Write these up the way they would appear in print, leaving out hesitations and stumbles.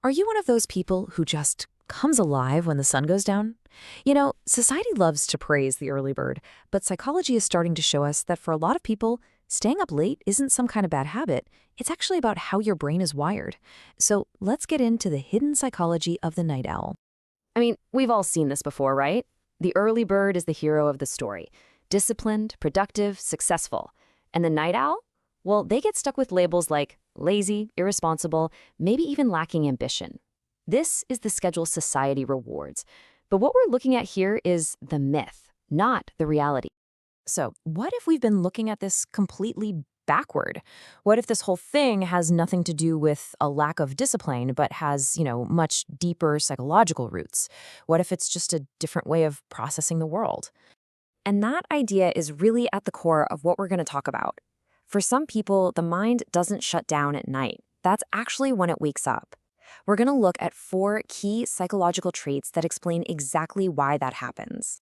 Are you one of those people who just comes alive when the sun goes down? Society loves to praise the early bird, but psychology is starting to show us that for a lot of people, staying up late isn't some kind of bad habit. It's actually about how your brain is wired. So let's get into the hidden psychology of the night owl. I mean, we've all seen this before, right? The early bird is the hero of the story. Disciplined, productive, successful. And the night owl? Well, they get stuck with labels like lazy, irresponsible, maybe even lacking ambition. This is the schedule society rewards. But what we're looking at here is the myth, not the reality. So, what if we've been looking at this completely backward? What if this whole thing has nothing to do with a lack of discipline, but has, much deeper psychological roots? What if it's just a different way of processing the world? And that idea is really at the core of what we're going to talk about. For some people, the mind doesn't shut down at night. That's actually when it wakes up. We're going to look at 4 key psychological traits that explain exactly why that happens.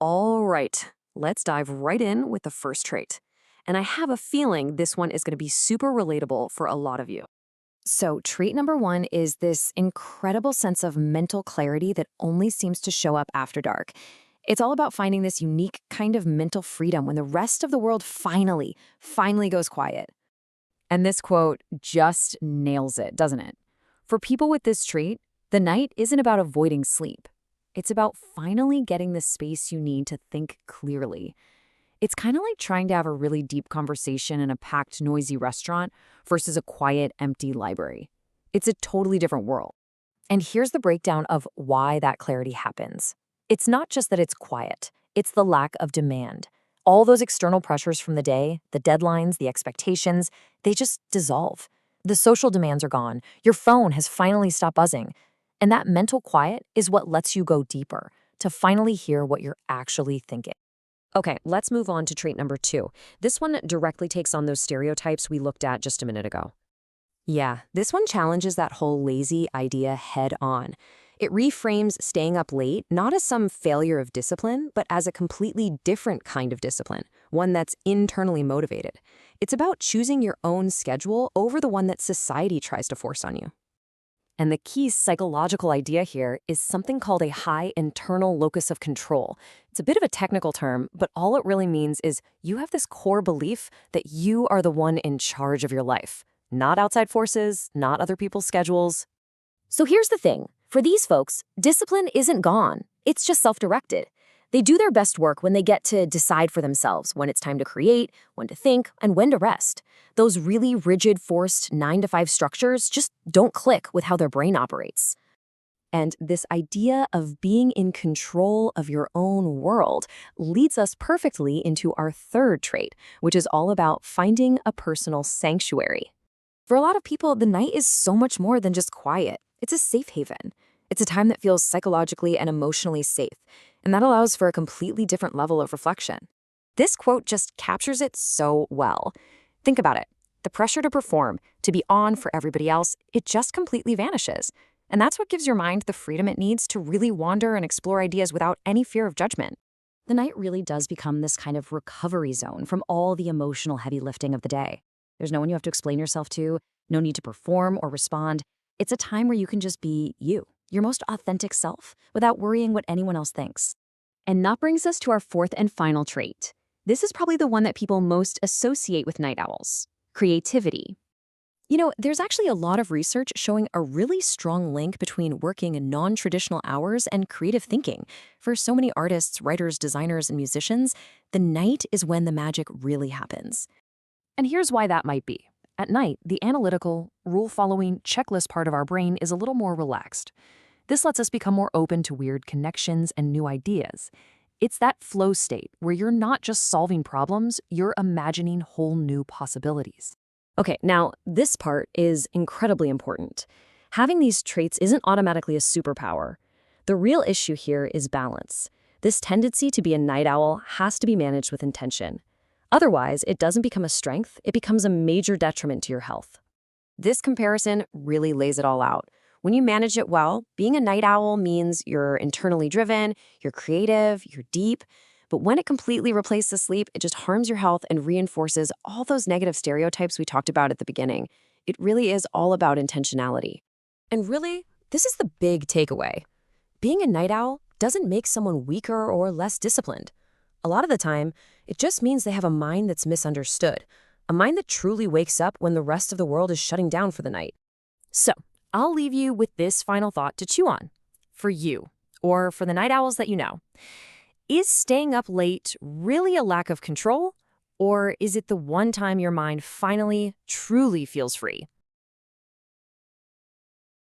All right, let's dive right in with the first trait. And I have a feeling this one is going to be super relatable for a lot of you. So, trait number 1 is this incredible sense of mental clarity that only seems to show up after dark. It's all about finding this unique kind of mental freedom when the rest of the world finally goes quiet. And this quote just nails it, doesn't it? For people with this trait, the night isn't about avoiding sleep. It's about finally getting the space you need to think clearly. It's kind of like trying to have a really deep conversation in a packed, noisy restaurant versus a quiet, empty library. It's a totally different world. And here's the breakdown of why that clarity happens. It's not just that it's quiet, it's the lack of demand. All those external pressures from the day, the deadlines, the expectations, they just dissolve. The social demands are gone. Your phone has finally stopped buzzing. And that mental quiet is what lets you go deeper, to finally hear what you're actually thinking. Okay, let's move on to trait number 2. This one directly takes on those stereotypes we looked at just a minute ago. Yeah, this one challenges that whole lazy idea head on. It reframes staying up late not as some failure of discipline, but as a completely different kind of discipline, one that's internally motivated. It's about choosing your own schedule over the one that society tries to force on you. And the key psychological idea here is something called a high internal locus of control. It's a bit of a technical term, but all it really means is you have this core belief that you are the one in charge of your life, not outside forces, not other people's schedules. So here's the thing. For these folks, discipline isn't gone. It's just self-directed. They do their best work when they get to decide for themselves when it's time to create, when to think, and when to rest. Those really rigid, forced 9-to-5 structures just don't click with how their brain operates. And this idea of being in control of your own world leads us perfectly into our third trait, which is all about finding a personal sanctuary. For a lot of people, the night is so much more than just quiet. It's a safe haven. It's a time that feels psychologically and emotionally safe, and that allows for a completely different level of reflection. This quote just captures it so well. Think about it. The pressure to perform, to be on for everybody else, it just completely vanishes. And that's what gives your mind the freedom it needs to really wander and explore ideas without any fear of judgment. The night really does become this kind of recovery zone from all the emotional heavy lifting of the day. There's no one you have to explain yourself to, no need to perform or respond. It's a time where you can just be you, your most authentic self, without worrying what anyone else thinks. And that brings us to our 4th and final trait. This is probably the one that people most associate with night owls: creativity. There's actually a lot of research showing a really strong link between working in non-traditional hours and creative thinking. For so many artists, writers, designers, and musicians, the night is when the magic really happens. And here's why that might be. At night, the analytical, rule-following, checklist part of our brain is a little more relaxed. This lets us become more open to weird connections and new ideas. It's that flow state where you're not just solving problems, you're imagining whole new possibilities. Okay, now this part is incredibly important. Having these traits isn't automatically a superpower. The real issue here is balance. This tendency to be a night owl has to be managed with intention. Otherwise, it doesn't become a strength, it becomes a major detriment to your health. This comparison really lays it all out. When you manage it well, being a night owl means you're internally driven, you're creative, you're deep. But when it completely replaces sleep, it just harms your health and reinforces all those negative stereotypes we talked about at the beginning. It really is all about intentionality. And really, this is the big takeaway. Being a night owl doesn't make someone weaker or less disciplined. A lot of the time, it just means they have a mind that's misunderstood, a mind that truly wakes up when the rest of the world is shutting down for the night. So, I'll leave you with this final thought to chew on. For you, or for the night owls that you know, is staying up late really a lack of control, or is it the one time your mind finally, truly feels free?